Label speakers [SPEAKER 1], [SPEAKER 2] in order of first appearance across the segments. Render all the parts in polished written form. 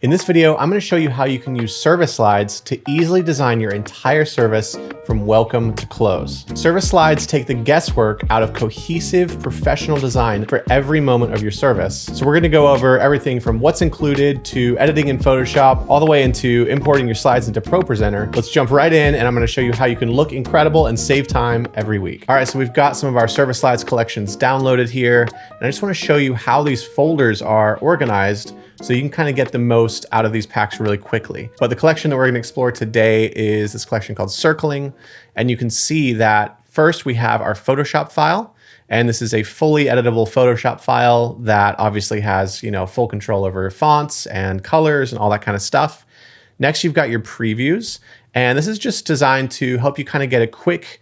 [SPEAKER 1] In this video, I'm going to show you how you can use service slides to easily design your entire service from welcome to close. Service slides take the guesswork out of cohesive professional design for every moment of your service. So we're going to go over everything from what's included to editing in Photoshop, all the way into importing your slides into ProPresenter. Let's jump right in and I'm going to show you how you can look incredible and save time every week. All right, so we've got some of our service slides collections downloaded here. And I just want to show you how these folders are organized so you can kind of get the most out of these packs really quickly. But the collection that we're going to explore today is this collection called Circling. And you can see that first we have our Photoshop file. And this is a fully editable Photoshop file that obviously has, full control over fonts and colors and all that kind of stuff. Next, you've got your previews. And this is just designed to help you kind of get a quick,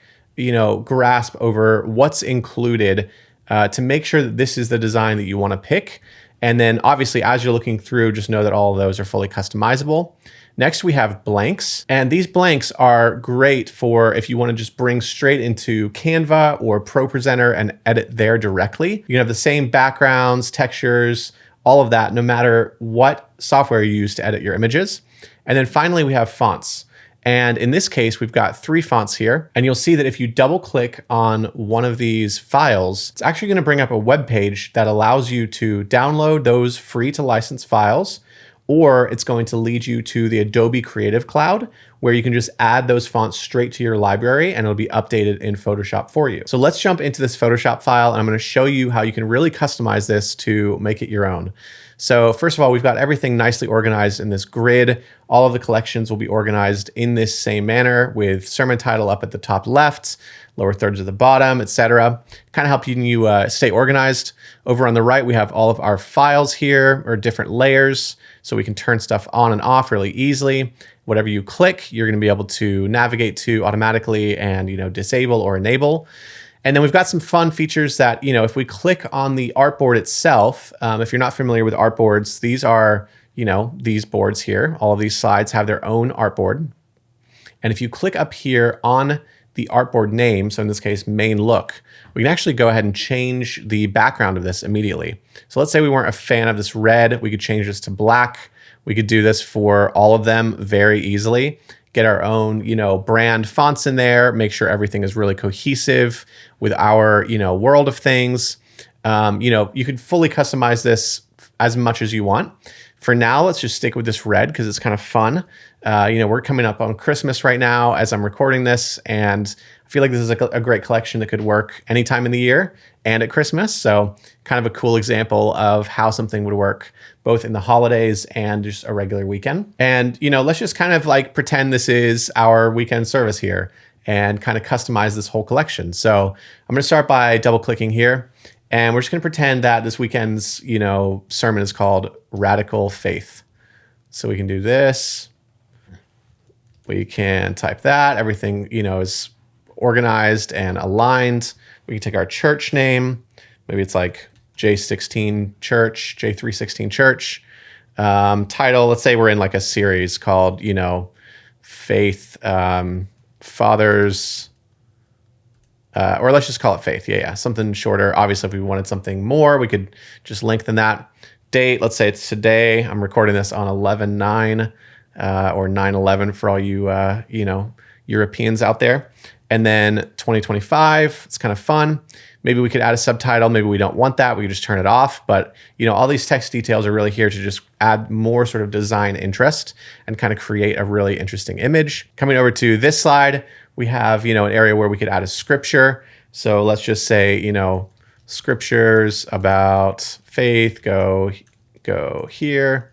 [SPEAKER 1] grasp over what's included to make sure that this is the design that you want to pick. And then obviously, as you're looking through, just know that all of those are fully customizable. Next, we have blanks. And these blanks are great for if you want to just bring straight into Canva or ProPresenter and edit there directly. You can have the same backgrounds, textures, all of that, no matter what software you use to edit your images. And then finally, we have fonts. And in this case, we've got 3 fonts here. And you'll see that if you double click on one of these files, it's actually going to bring up a web page that allows you to download those free to license files, or it's going to lead you to the Adobe Creative Cloud, where you can just add those fonts straight to your library and it'll be updated in Photoshop for you. So let's jump into this Photoshop file and I'm going to show you how you can really customize this to make it your own. So first of all, we've got everything nicely organized in this grid. All of the collections will be organized in this same manner with sermon title up at the top left, lower thirds at the bottom, etc. Kind of help you stay organized. Over on the right, we have all of our files here, or different layers, so we can turn stuff on and off really easily. Whatever you click, you're going to be able to navigate to automatically and disable or enable. And then we've got some fun features that, if we click on the artboard itself, if you're not familiar with artboards, these are, these boards here. All of these slides have their own artboard. And if you click up here on the artboard name, so in this case, main look, we can actually go ahead and change the background of this immediately. So let's say we weren't a fan of this red, we could change this to black. We could do this for all of them very easily. Get our own, brand fonts in there, make sure everything is really cohesive with our, world of things. You could fully customize this as much as you want. For now, let's just stick with this red because it's kind of fun. We're coming up on Christmas right now as I'm recording this, and I feel like this is a great collection that could work any time in the year and at Christmas. So kind of a cool example of how something would work both in the holidays and just a regular weekend. And, let's just kind of like pretend this is our weekend service here and kind of customize this whole collection. So I'm going to start by double clicking here. And we're just going to pretend that this weekend's, sermon is called Radical Faith. So we can do this. We can type that. Everything, is organized and aligned. We can take our church name. Maybe it's like J16 Church, J316 Church. Title, let's say we're in like a series called, Faith, Fathers, or let's just call it Faith. Yeah, something shorter. Obviously, if we wanted something more, we could just lengthen that. Date, let's say it's today. I'm recording this on 11/9 or 9/11 for all you, Europeans out there. And then 2025, it's kind of fun. Maybe we could add a subtitle. Maybe we don't want that. We could just turn it off. But, all these text details are really here to just add more sort of design interest and kind of create a really interesting image. Coming over to this slide, we have, an area where we could add a scripture. So let's just say, scriptures about faith go here,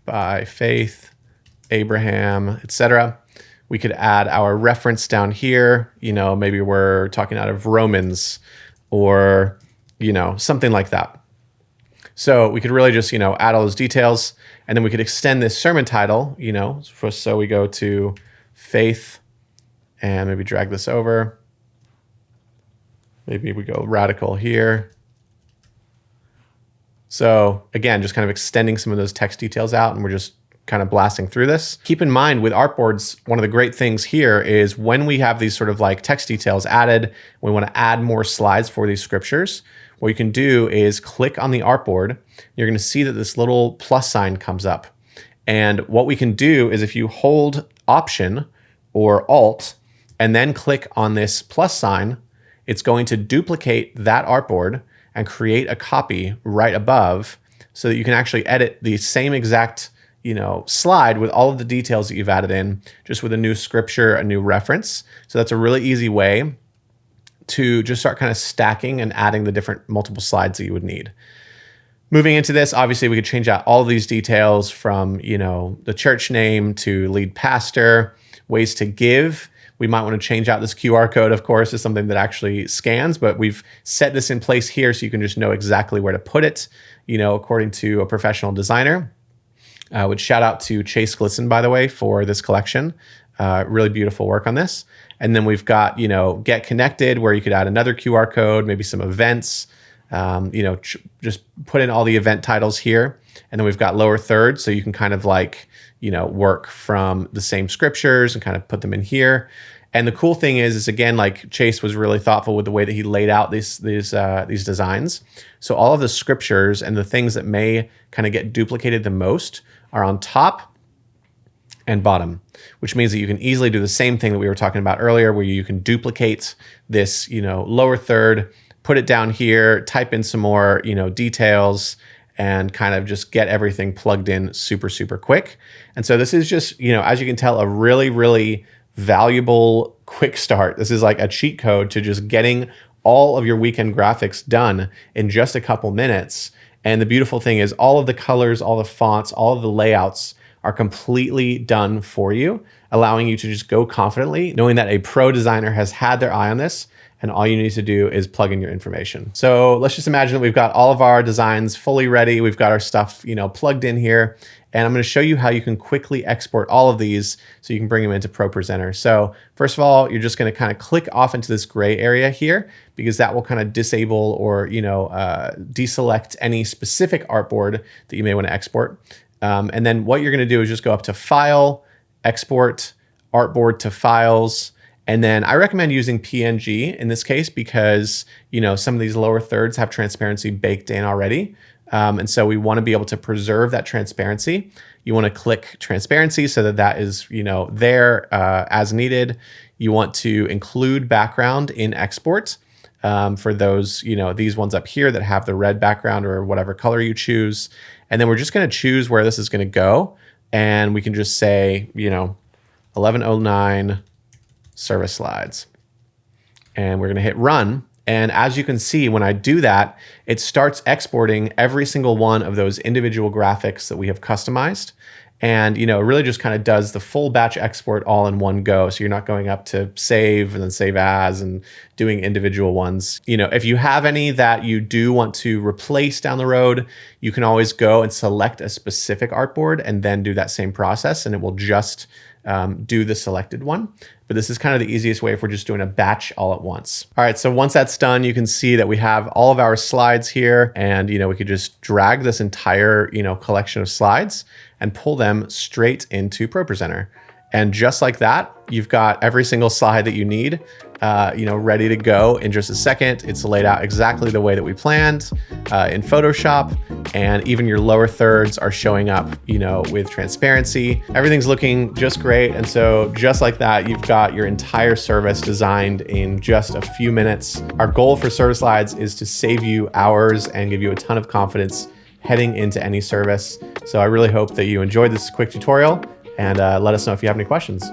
[SPEAKER 1] by faith, Abraham, etc. We could add our reference down here. Maybe we're talking out of Romans or, something like that. So we could really just, add all those details, and then we could extend this sermon title, so we go to faith and maybe drag this over. Maybe we go radical here. So again, just kind of extending some of those text details out, and we're just kind of blasting through this. Keep in mind with artboards, one of the great things here is when we have these sort of like text details added, we want to add more slides for these scriptures. What you can do is click on the artboard. You're going to see that this little plus sign comes up. And what we can do is if you hold Option or Alt and then click on this plus sign, it's going to duplicate that artboard and create a copy right above so that you can actually edit the same exact slide with all of the details that you've added in, just with a new scripture, a new reference. So that's a really easy way to just start kind of stacking and adding the different multiple slides that you would need. Moving into this, obviously we could change out all of these details from, the church name to lead pastor, ways to give. We might want to change out this QR code, of course, is something that actually scans, but we've set this in place here so you can just know exactly where to put it, according to a professional designer. I would shout out to Chase Glisson, by the way, for this collection. Really beautiful work on this. And then we've got, Get Connected, where you could add another QR code, maybe some events, just put in all the event titles here. And then we've got lower third, so you can kind of work from the same scriptures and kind of put them in here. And the cool thing is again, like Chase was really thoughtful with the way that he laid out these designs. So all of the scriptures and the things that may kind of get duplicated the most are on top and bottom, which means that you can easily do the same thing that we were talking about earlier, where you can duplicate this, lower third, put it down here, type in some more, details, and kind of just get everything plugged in super, super quick. And so this is just, as you can tell, a really, really valuable quick start. This is like a cheat code to just getting all of your weekend graphics done in just a couple minutes. And the beautiful thing is all of the colors, all the fonts, all of the layouts are completely done for you, allowing you to just go confidently, knowing that a pro designer has had their eye on this, and all you need to do is plug in your information. So let's just imagine that we've got all of our designs fully ready. We've got our stuff, plugged in here. And I'm going to show you how you can quickly export all of these so you can bring them into ProPresenter. So first of all, you're just going to kind of click off into this gray area here, because that will kind of disable or, deselect any specific artboard that you may want to export. And then what you're going to do is just go up to File, Export, Artboard to Files. And then I recommend using PNG in this case because, some of these lower thirds have transparency baked in already. And so we want to be able to preserve that transparency. You want to click transparency so that that is, there as needed. You want to include background in export for those, these ones up here that have the red background or whatever color you choose. And then we're just going to choose where this is going to go. And we can just say, 1109 service slides. And we're going to hit run. And as you can see, when I do that, it starts exporting every single one of those individual graphics that we have customized. And, it really just kind of does the full batch export all in one go. So you're not going up to save and then save as and doing individual ones. If you have any that you do want to replace down the road, you can always go and select a specific artboard and then do that same process, and it will just do the selected one. But this is kind of the easiest way if we're just doing a batch all at once. All right, so once that's done, you can see that we have all of our slides here, and we could just drag this entire collection of slides and pull them straight into ProPresenter. And just like that, you've got every single slide that you need, ready to go in just a second. It's laid out exactly the way that we planned in Photoshop, and even your lower thirds are showing up, with transparency. Everything's looking just great. And so just like that, you've got your entire service designed in just a few minutes. Our goal for service slides is to save you hours and give you a ton of confidence heading into any service. So I really hope that you enjoyed this quick tutorial, and let us know if you have any questions.